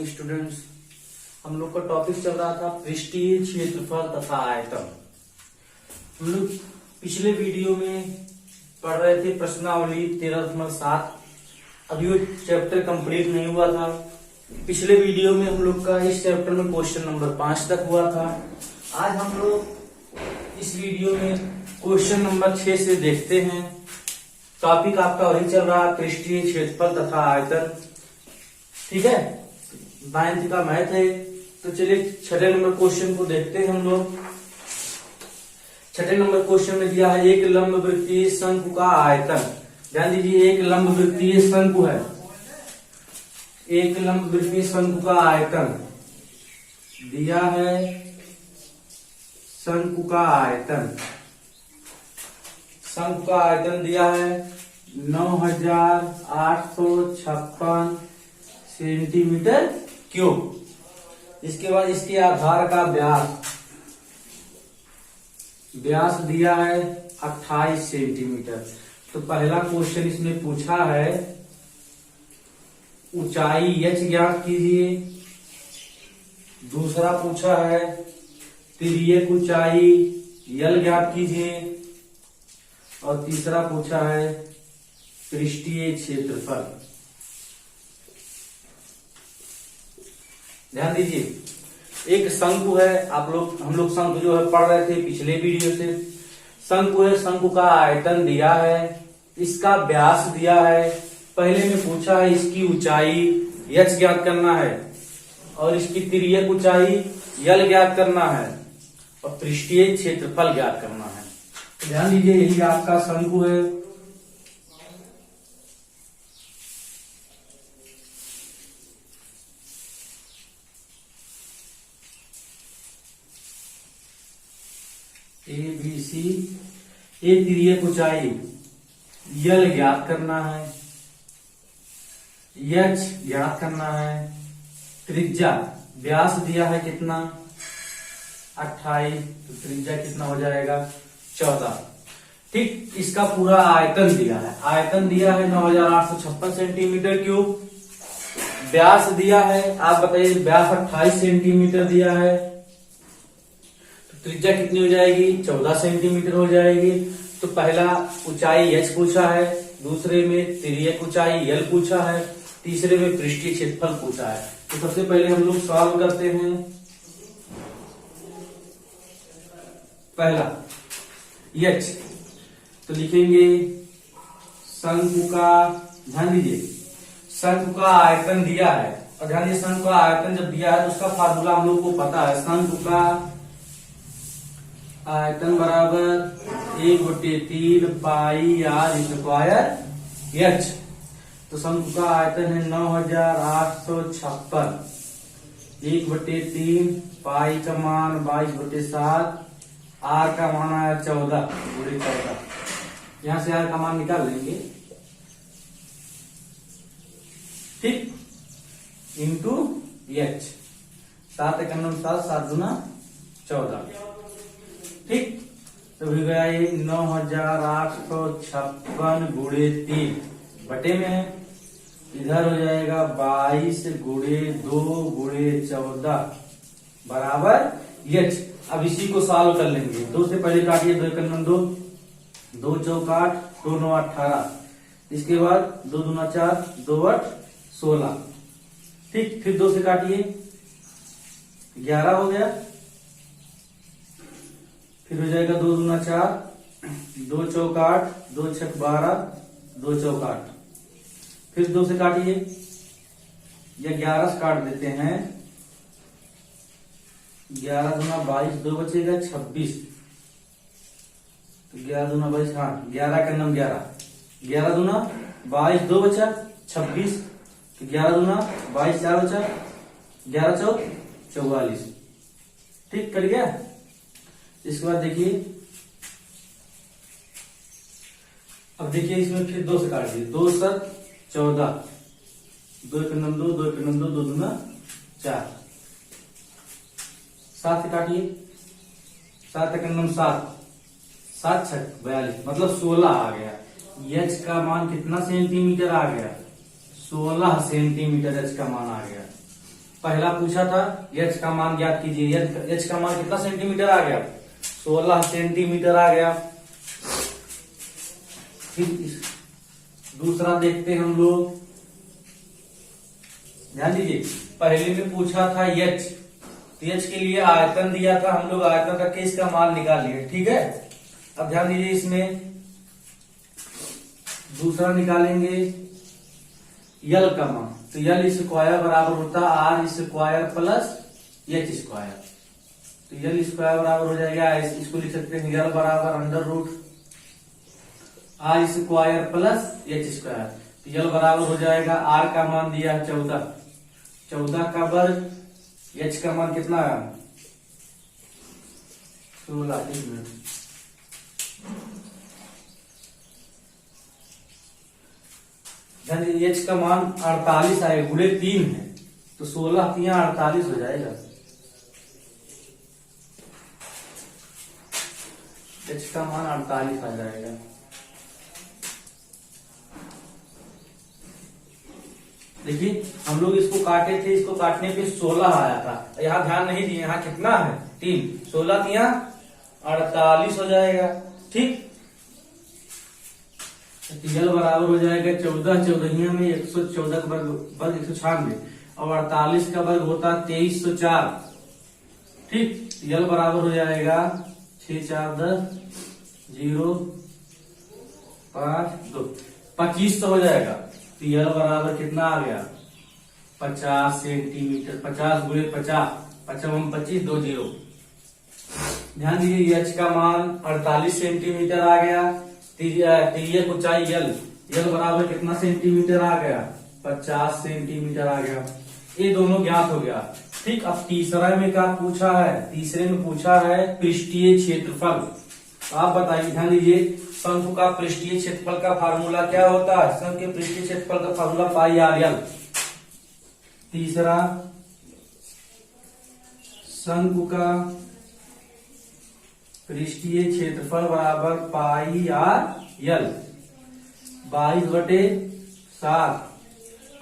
Students, हम लोग का टॉपिक चल रहा था पृष्ठीय क्षेत्रफल तथा आयतन। हम लोग पिछले वीडियो में पढ़ रहे थे प्रश्नावली 13.7। अभी वो चैप्टर कंप्लीट नहीं हुआ था। पिछले वीडियो में हम लोग का इस चैप्टर में क्वेश्चन नंबर 5 तक हुआ था। आज हम लोग इस वीडियो में क्वेश्चन नंबर 6 से देखते हैं। टॉपिक आपका वही चल रहा है, पृष्ठीय क्षेत्रफल तथा आयतन। ठीक है, 9th का मैथ है। तो चलिए छठे नंबर क्वेश्चन को देखते हैं हम लोग। छठे नंबर क्वेश्चन में दिया है एक लंबवृत्तीय शंकु का आयतन। ध्यान दीजिए, एक लंबवृत्तीय शंकु है। एक लंबवृत्तीय शंकु का आयतन दिया है। शंकु का आयतन, शंकु का आयतन दिया है 9856 सेंटीमीटर क्यूब। इसके बाद इसके आधार का व्यास दिया है 28 सेंटीमीटर। तो पहला क्वेश्चन इसमें पूछा है ऊंचाई h ज्ञात कीजिए। दूसरा पूछा है तिर्यक ऊंचाई l ज्ञात कीजिए। और तीसरा पूछा है पृष्ठीय क्षेत्रफल। ध्यान दीजिए, एक शंकु है। हम लोग शंकु जो है पढ़ रहे थे पिछले वीडियो से। शंकु है, शंकु का आयतन दिया है, इसका व्यास दिया है। पहले में पूछा है इसकी ऊंचाई h ज्ञात करना है और इसकी तिर्यक ऊंचाई l ज्ञात करना है और पृष्ठीय क्षेत्रफल ज्ञात करना है। ध्यान दीजिए, यही आपका शंकु है। ABC, ये तिर्यक ऊंचाई l ज्ञात करना है, h ज्ञात करना है। त्रिज्या व्यास दिया है कितना 28, तो त्रिज्या कितना हो जाएगा 14। ठीक, इसका पूरा आयतन दिया है। आयतन दिया है 9856 सेंटीमीटर क्यूब। व्यास दिया है, आप बताइए, व्यास 28 सेंटीमीटर दिया है। तो त्रिज्या कितनी हो जाएगी 14 सेंटीमीटर हो जाएगी। तो पहला ऊंचाई h पूछा है, दूसरे में तिर्यक ऊंचाई l पूछा है, तीसरे में पृष्ठीय क्षेत्रफल पूछा है। तो सबसे पहले हम लोग सॉल्व करते हैं। पहला h, तो लिखेंगे शंकु का, ध्यान दीजिए, शंकु का आयतन दिया है। और ध्यान दीजिए, शंकु का आयतन जब दिया है तो उसका फार्मूला हम लोग को पता है। शंकु का आयतन बराबर 1/3 पाई r स्क्वायर h। तो शंकु का आयतन है 9856। 1/3 पाई का मान 22/7, r का मान आया 14 पूरे 14। यहां से r का मान निकाल लेंगे। ठीक, इंटू h, 7 × 9 7, 7 × 2 14। ठीक, तो भी गया ये 9856 गुणे 3 बटे में है। इधर हो जाएगा 22 गुणे 2 गुणे 14 बराबर h। अब इसी को सॉल्व कर लेंगे। 2 से पहले काटिए, 2 × 9 2, 2 चौक 8, 2 9 18। इसके बाद 2 दूना 4, 2 8 16। ठीक, फिर 2 से काटिए, 11 हो गया। फिर हो जाएगा 2 दूना 4, 2 चौक 8, 2 छक 12, 2 चौक 8। फिर 2 से काटिए, या 11 से काट देते हैं। 11 दूना 22, 2 बचेगा 26। तो 11 दूना 22, हाँ 11 का नाम 11, 11 दूना 22, 2 बचा 26। तो 11 दूना 22, 4 बचा, 11 चौक 44। ठीक, कट गया। इसके बाद देखिए, अब देखिए इसमें फिर 2 से काट दिए, 2 7 14, 2 × 9 2, 2 × 9 2, 2 दूना 4। 7 से काटिए, 7 × 9 7, 7 6 42, मतलब 16 आ गया। h का मान कितना सेंटीमीटर आ गया 16 सेंटीमीटर h का मान आ गया। पहला पूछा था h का मान ज्ञात कीजिए। h का मान कितना सेंटीमीटर आ गया? 16 सेंटीमीटर आ गया। फिर दूसरा देखते हैं हम लोग, ध्यान दीजिए। पहले में पूछा था h, तो h के लिए आयतन दिया था, हम लोग आयतन रख के इसका मान निकाल लिए, ठीक है। अब ध्यान दीजिए, इसमें दूसरा निकालेंगे यल का मान, तो यल स्क्वायर बराबर होता है R square plus H square. तो यल स्क्वायर बराबर हो जाएगा, इसको लिख सकते हैं यल बराबर under root R square plus H square. तो यल बराबर हो जाएगा, आर का मान दिया है 14, 14 का वर्ग, एच का मान कितना है 16। एक मिनट, एच का मान 48 आएगा, गुणे 3 है, तो 16 3 48 हो जाएगा। एच का मान 48 आ जाएगा। देखिए हम लोग इसको काटे थे, इसको काटने पे 16 आया था, यहाँ ध्यान नहीं दिए, यहाँ कितना है 3, 16 3 48 हो जाएगा, ठीक। यल बराबर हो जाएगा 14, 14 में 114 का वर्ग 196, और 48 का वर्ग होता है 2304, ठीक। यल बराबर हो जाएगा 6 4 10 0 5 2 2500 हो जाएगा। तो यल बराबर कितना आ गया 50 सेंटीमीटर, 50 गुणे 50, 55 25 2 0। ध्यान दीजिए, एच का मान 48 सेंटीमीटर आ गया। तिर्यक ऊंचाई यल बराबर कितना सेंटीमीटर आ गया 50 सेंटीमीटर आ गया। ये दोनों ज्ञात हो गया, ठीक। अब तीसरा में क्या पूछा है? तीसरे में पूछा है पृष्ठीय क्षेत्रफल। आप बताइए, ध्यान दीजिए, शंकु का पृष्ठीय क्षेत्रफल का फार्मूला क्या होता है? शंकु के पृष्ठीय क्षेत्रफल का फार्मूला पाई आर यल। तीसरा, शंकु का पृष्ठीय क्षेत्रफल बराबर पाई आर यल, 22/7,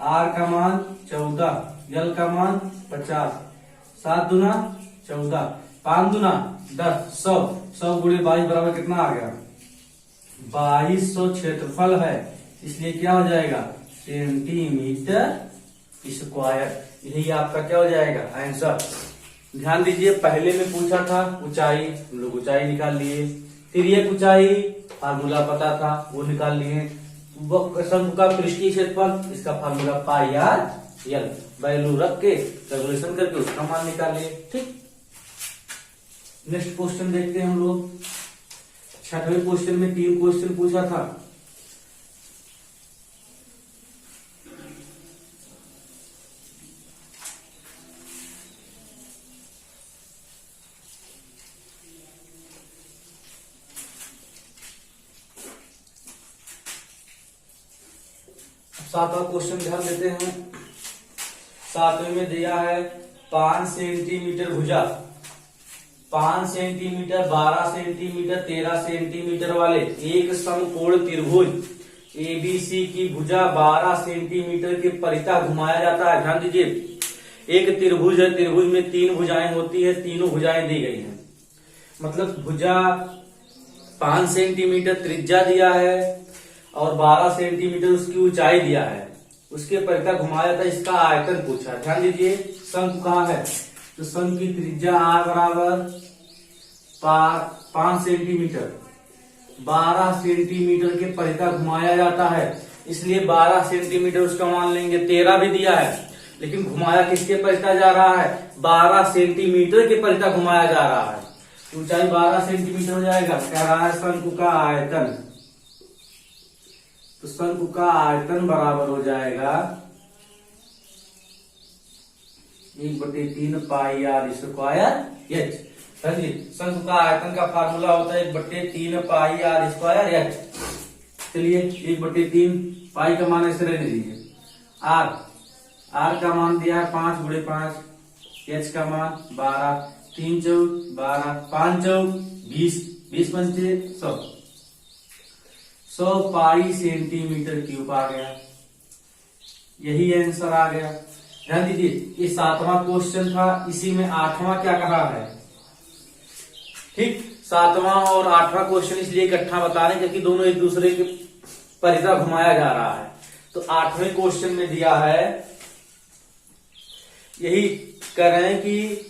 आर का मान 14, यल का मान 50, 7 दूना 14, 5 दूना 10, 100, 100 गुणे 22 बराबर कितना आ गया 2200 क्षेत्रफल है, इसलिए क्या हो जाएगा सेंटीमीटर स्क्वायर। यही आपका क्या हो जाएगा आंसर। ध्यान दीजिए, पहले में पूछा था ऊंचाई, हम लोग ऊंचाई निकाल लिए। तिर्यक ऊंचाई फार्मूला पता था, वो निकाल लिए। शंकु का पृष्ठीय क्षेत्रफल, इसका formula pi R L, value रख के कैलकुलेशन करके उसका मान निकाल लिए, ठीक। नेक्स्ट क्वेश्चन देखते हैं हम लोग। छठवें क्वेश्चन में 3 क्वेश्चन पूछा था। सातवां क्वेश्चन ध्यान देते हैं। 7वें में दिया है 5 सेंटीमीटर भुजा, 5 सेंटीमीटर, 12 सेंटीमीटर, 13 सेंटीमीटर वाले एक समकोण त्रिभुज एबीसी की भुजा 12 सेंटीमीटर के परितः घुमाया जाता है। ध्यान दीजिए, एक त्रिभुज है, त्रिभुज में 3 भुजाएं होती है, तीनों भुजाएं दी गई हैं। मतलब भुजा 5 सेंटीमीटर त्रिज्या दिया है और 12 सेंटीमीटर उसकी ऊंचाई दिया है, उसके परितः घुमाया था, इसका आयतन पूछा। ध्यान दीजिए, शंकु कहाँ है, तो शंकु की त्रिज्या आर बराबर 5 सेंटीमीटर, 12 सेंटीमीटर के परितः घुमाया जाता है, इसलिए 12 सेंटीमीटर उसका मान लेंगे। 13 भी दिया है, लेकिन घुमाया किसके परितः जा रहा है 12 सेंटीमीटर के परितः घुमाया जा रहा है, ऊंचाई 12 सेंटीमीटर हो जाएगा। कह रहा है शंकु का आयतन, तो शंकु का आयतन बराबर हो जाएगा 1/3 पाई आर स्क्वायर एच। शंकु का आयतन का फार्मूला होता है 1/3 पाई आर स्क्वायर एच। चलिए 1/3 पाई का मान ऐसे रहने दीजिए। आर का मान दिया है 5 गुणे 5, एच का मान 12, 3 चौक 12, 5 चौक 20, 20 पंचे 100, 100 पाई सेंटीमीटर क्यूब आ गया। यही आंसर आ गया। ध्यान दीजिए, ये 7वां क्वेश्चन था, इसी में 8वां क्या कहा है। ठीक, 7वां और 8वां क्वेश्चन इसलिए इकट्ठा बता रहे हैं क्योंकि दोनों एक दूसरे के परिधि घुमाया जा रहा है। तो 8वें क्वेश्चन में दिया है, यही कह रहे हैं कि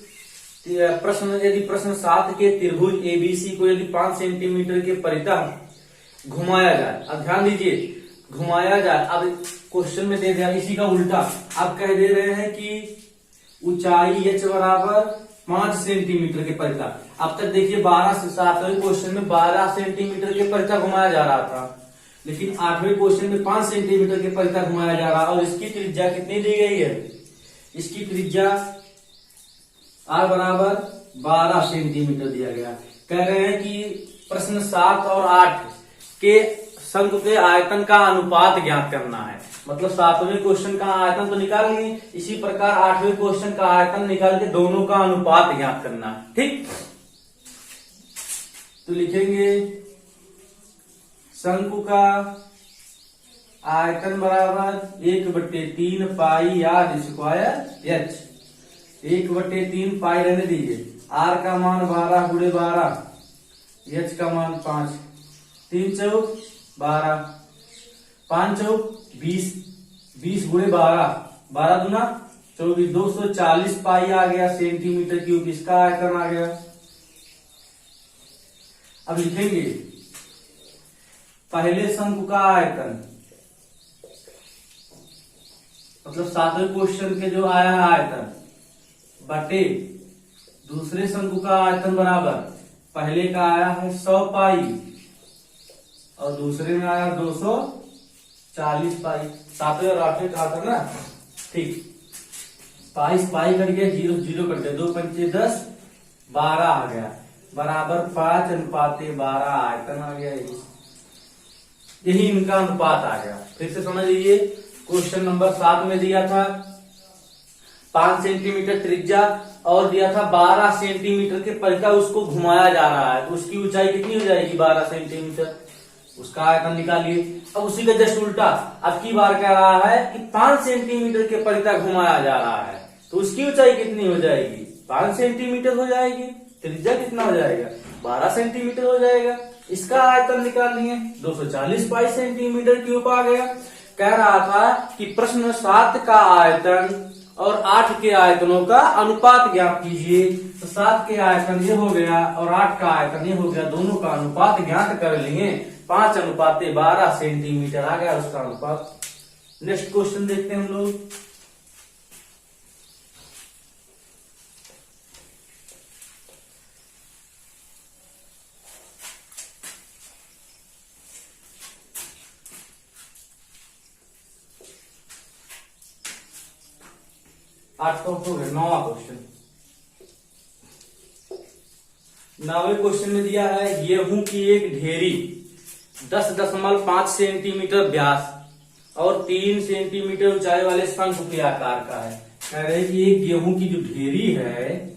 यदि प्रश्न 7 के त्रिभुज एबीसी को यदि 5 सेंटीमीटर के परितः घुमाया जाए। अब ध्यान दीजिए, घुमाया जाए, अब क्वेश्चन में दे दिया इसी का उल्टा, अब कह दे रहे हैं कि ऊंचाई h बराबर 5 सेंटीमीटर के परितः। अब तक देखिए 7वें क्वेश्चन में 12 सेंटीमीटर के परितः घुमाया जा रहा था, लेकिन 8वें क्वेश्चन में 5 सेंटीमीटर के परितः घुमाया जा रहा है। और इसकी त्रिज्या कितनी दी गई है, इसकी त्रिज्या r बराबर 12 सेंटीमीटर दिया गया। कह रहे हैं कि प्रश्न 7 और 8 के शंकु के आयतन का अनुपात ज्ञात करना है। मतलब 7वें क्वेश्चन का आयतन तो निकाल लिए, इसी प्रकार 8वें क्वेश्चन का आयतन निकाल के दोनों का अनुपात ज्ञात करना है। ठीक, तो लिखेंगे शंकु का आयतन बराबर 1/3 पाई आर स्क्वायर एच। 1/3 पाई रहने दीजिए, आर का मान 12 गुणे 12, एच का मान 5, 3 चौक 12, 5 चौक 20, 20 गुणे 12, 12 दूना 24, 240 पाई आ गया सेंटीमीटर क्यूब, इसका आयतन आ गया। अब लिखेंगे पहले शंकु का आयतन, मतलब 7वें क्वेश्चन के जो आया है आयतन, बटे दूसरे शंकु का आयतन बराबर, पहले का आया है 100 पाई और दूसरे में आया 240 पाई। 7वें और 8वें का था ना। ठीक, पाई पाई कट गया, 0 0 कट गया, 2 पंचे 10, 12 आ गया, बराबर 5:12 आयतन आ गया। यही इनका अनुपात आ गया। फिर से समझ लीजिए, क्वेश्चन नंबर 7 में दिया था 5 सेंटीमीटर त्रिज्या और दिया था 12 सेंटीमीटर के परितः उसको घुमाया जा रहा है, तो उसकी ऊंचाई कितनी हो जाएगी, 12 सेंटीमीटर, उसका आयतन निकालिए। अब उसी का जस्ट उल्टा, अब की बार कह रहा है कि 5 सेंटीमीटर के परितः घुमाया जा रहा है, तो उसकी ऊंचाई कितनी हो जाएगी, 5 सेंटीमीटर हो जाएगी, त्रिज्या कितना हो जाएगा, 12 सेंटीमीटर हो जाएगा। इसका आयतन निकाल लिए, 240 पाई सेंटीमीटर क्यूब आ गया। कह रहा था कि प्रश्न 7 का आयतन और 8 के आयतनों का अनुपात ज्ञात कीजिए। तो 7 के आयतन ये हो गया और 8 का आयतन ये हो गया, दोनों का अनुपात ज्ञात कर लिए, 5:12 सेंटीमीटर आ गया उसका अनुपात। नेक्स्ट क्वेश्चन देखते हैं हम लोग। आज तो हो गया 9वां क्वेश्चन। 9वें क्वेश्चन में दिया है गेहूं की एक ढेरी 10.5 सेंटीमीटर व्यास और 3 सेंटीमीटर ऊंचाई वाले शंकु के आकार का है। कह रहे हैं कि एक गेहूं की जो ढेरी है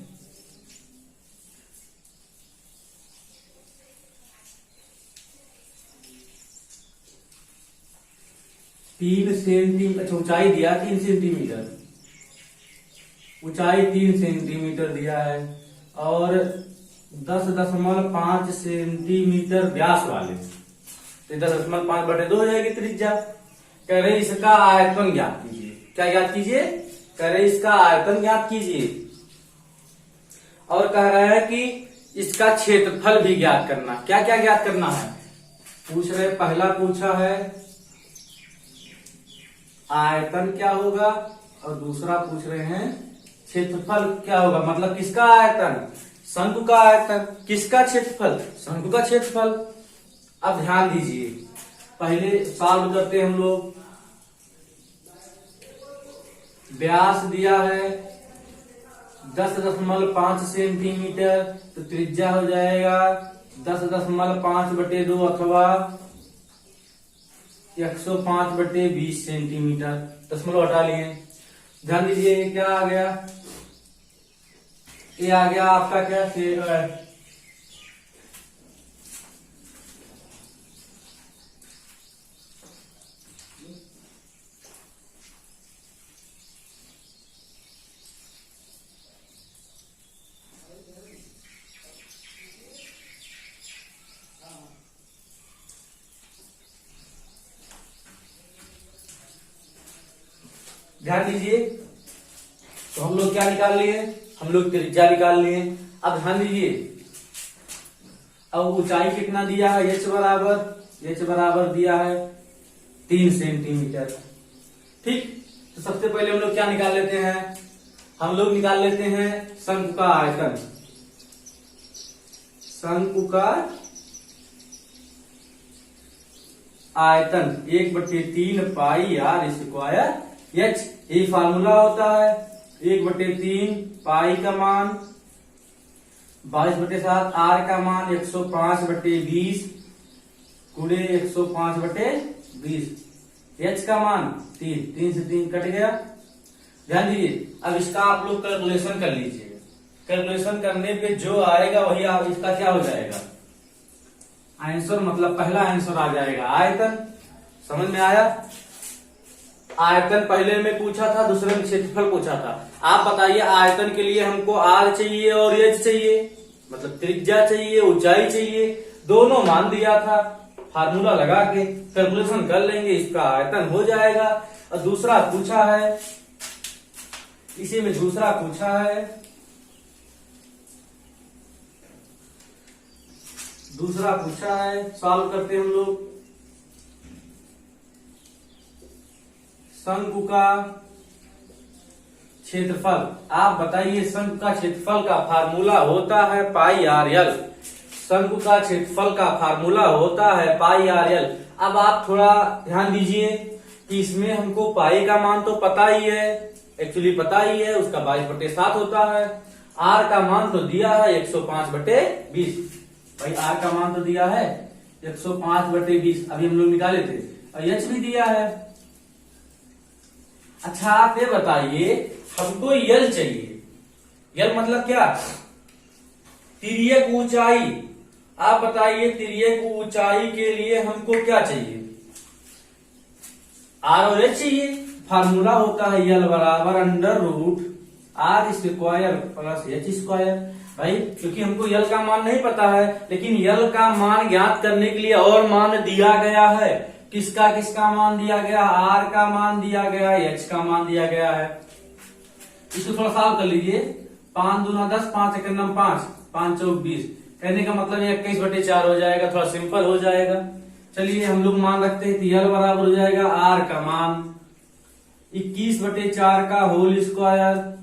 ऊंचाई दिया 3 सेंटीमीटर, ऊंचाई 3 सेंटीमीटर दिया है और 10.5 सेंटीमीटर व्यास वाले, तो 10.5/2 हो जाएगी त्रिज्या। कह रहे इसका आयतन ज्ञात कीजिए। क्या ज्ञात कीजिए, कह रहे इसका आयतन ज्ञात कीजिए और कह रहा है कि इसका क्षेत्रफल भी ज्ञात करना। क्या क्या ज्ञात करना है पूछ रहे, पहला पूछा है आयतन क्या होगा और दूसरा पूछ रहे हैं क्षेत्रफल क्या होगा। मतलब किसका आयतन, शंकु का आयतन, किसका क्षेत्रफल, शंकु का क्षेत्रफल। अब ध्यान दीजिए, पहले सॉल्व करते हैं हम लोग। व्यास दिया है 10.5 सेंटीमीटर, तो त्रिज्या हो जाएगा 10.5/2 अथवा 105/20 सेंटीमीटर। दशमलव हटा लिए। ध्यान दीजिए ये क्या आ गया, ये आ गया आपका क्या, ध्यान दीजिए, तो हम लोग क्या निकाल लिए, हम लोग त्रिज्या निकाल लिए। अब ध्यान दीजिए, अब ऊंचाई कितना दिया है, एच बराबर दिया है 3 सेंटीमीटर। ठीक, तो सबसे पहले हम लोग क्या निकाल लेते हैं, हम लोग निकाल लेते हैं शंकु का आयतन। शंकु का आयतन 1/3 पाई आर स्क्वायर एच, ये फार्मूला होता है। 1/3 पाई का मान 22/7, आर का मान 105/20 गुणे 105/20, एच का मान 3 से 3 कट गया। ध्यान दीजिए, अब इसका आप लोग कैलकुलेशन कर लीजिए। कैलकुलेशन करने पे जो आएगा वही आप इसका क्या हो जाएगा, आंसर, मतलब पहला आंसर आ जाएगा आयतन। समझ में आया? आयतन पहले में पूछा था, दूसरे में क्षेत्रफल पूछा था। आप बताइए, आयतन के लिए हमको आर चाहिए और एच चाहिए, मतलब त्रिज्या चाहिए, ऊंचाई चाहिए, दोनों मान दिया था। फार्मूला लगा के कैलकुलेशन कर लेंगे, इसका आयतन हो जाएगा। और दूसरा पूछा है, इसी में दूसरा पूछा है, सॉल्व करते हैं हम लोग। शंकु का क्षेत्रफल, आप बताइए, शंकु का क्षेत्रफल का फार्मूला होता है पाई आर एल। शंकु का क्षेत्रफल का फार्मूला होता है पाई आर एल। अब आप थोड़ा ध्यान दीजिए कि इसमें हमको पाई का मान तो पता ही है, एक्चुअली पता ही है, उसका 22/7 होता है। आर का मान तो दिया है 105/20, भाई आर का मान तो दिया है 105/20, अभी हम लोग निकाले थे। और एच भी दिया है। अच्छा, आप ये बताइए, हमको यल चाहिए। यल मतलब क्या, तिर्यक ऊंचाई। आप बताइए, तिर्यक ऊंचाई के लिए हमको क्या चाहिए, आर और एच चाहिए। फार्मूला होता है यल बराबर √r square plus H square. भाई क्योंकि हमको यल का मान नहीं पता है, लेकिन यल का मान ज्ञात करने के लिए और मान दिया गया है। किसका किसका मान दिया गया, आर का मान दिया गया, एच का मान दिया गया है। इसको थोड़ा सॉल्व कर लीजिए। 5 दूना 10, 5 एक 5, 5 चौक 20, कहने का मतलब 21/4 हो जाएगा, थोड़ा सिंपल हो जाएगा। चलिए हम लोग मान रखते हैं, यल बराबर हो जाएगा आर का मान 21/4 का होल स्क्वायर,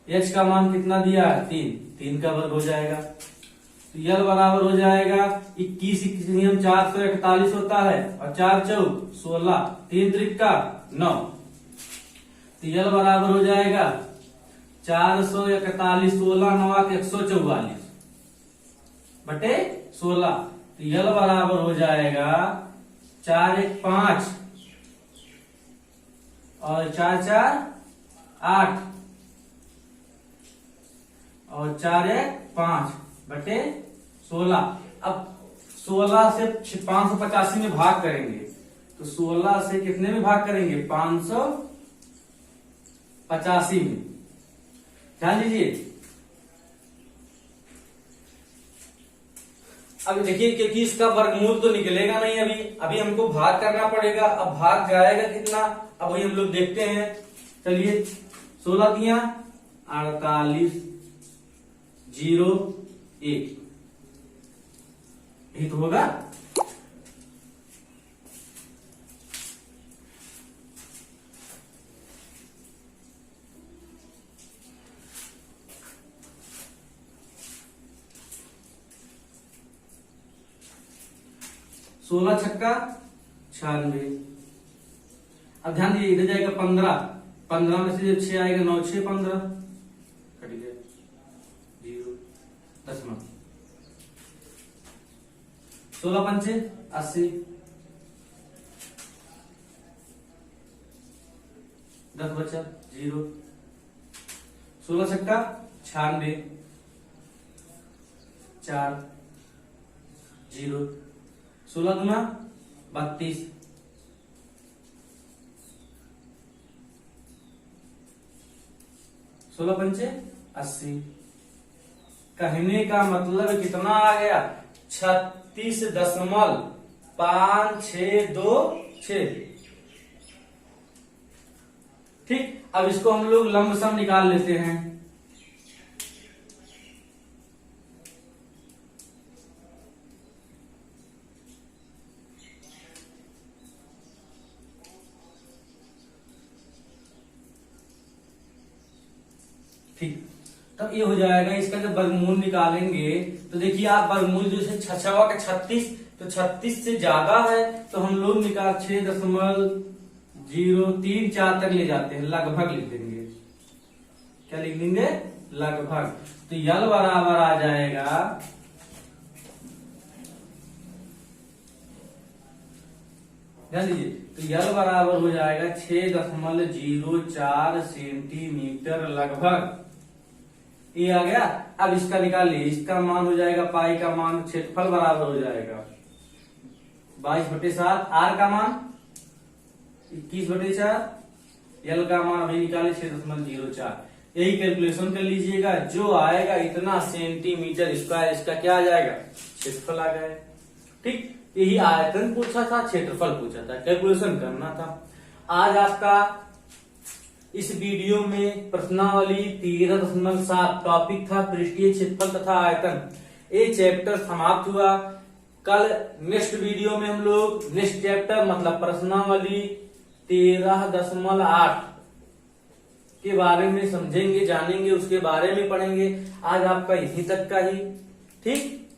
एच का मान कितना दिया है 3 का वर्ग हो जाएगा। तो यल बराबर हो जाएगा 21 नियम 441 होता है, और 4 चौक 16, 3 त्रिका 9। तो यल बराबर हो जाएगा 441, 16 9 144/16। तो यल बराबर हो जाएगा 4 1 5 और 4 4 8 और 4 1 5/16। अब 16 से 585 में भाग करेंगे, तो 16 से कितने में भाग करेंगे, 585 में। ध्यान दीजिए, अब देखिए, क्योंकि इसका वर्गमूल तो निकलेगा नहीं, अभी हमको भाग करना पड़ेगा। अब भाग जाएगा कितना, अब वही हम लोग देखते हैं। चलिए 16 दिया 48 0 1, यही तो होगा। सोलह छक्का 96। अब ध्यान दीजिए, इधर जाएगा 15, 15 में से जब 6 आएगा 9 6 15, कट गया 0 10। 16 पंचे 80, 10 बचा 0। 16 छक्का 96, 4 0। 16 दूना 32, 16 पंचे 80। कहने का मतलब कितना आ गया, 36.5626। ठीक, अब इसको हम लोग लंबसम निकाल लेते हैं। ठीक, तब ये हो जाएगा। इसका जब वर्गमूल निकालेंगे तो देखिए आप, वर्गमूल जो है 6 का 36, तो 36 से ज्यादा है तो हम लोग निकाल 6.034 तक ले जाते हैं, लगभग लिख देंगे। क्या लिख देंगे? लगभग। तो यल बराबर आ जाएगा, ध्यान दीजिए, तो यल बराबर हो जाएगा 6.04 सेंटीमीटर लगभग। ये आ गया। अब इसका निकालिए, इसका मान हो जाएगा, पाई का मान क्षेत्रफल बराबर हो जाएगा 22/7, आर का मान 21/4, यल का मान अभी निकाले 6.04। यही कैलकुलेशन कर लीजिएगा, जो आएगा इतना सेंटीमीटर स्क्वायर, इसका क्या आ जाएगा? क्षेत्रफल आ जाएगा। ठीक, यही आयतन पूछा था, क्षेत्रफल पूछा था, कैलकुलेशन करना था। आज आपका इस वीडियो में प्रश्नावली 13.7 टॉपिक था पृष्ठीय क्षेत्रफल तथा आयतन। ये चैप्टर समाप्त हुआ। कल नेक्स्ट वीडियो में हम लोग नेक्स्ट चैप्टर मतलब प्रश्नावली 13.8 के बारे में समझेंगे, जानेंगे, उसके बारे में पढ़ेंगे। आज आपका यहीं तक का ही। ठीक।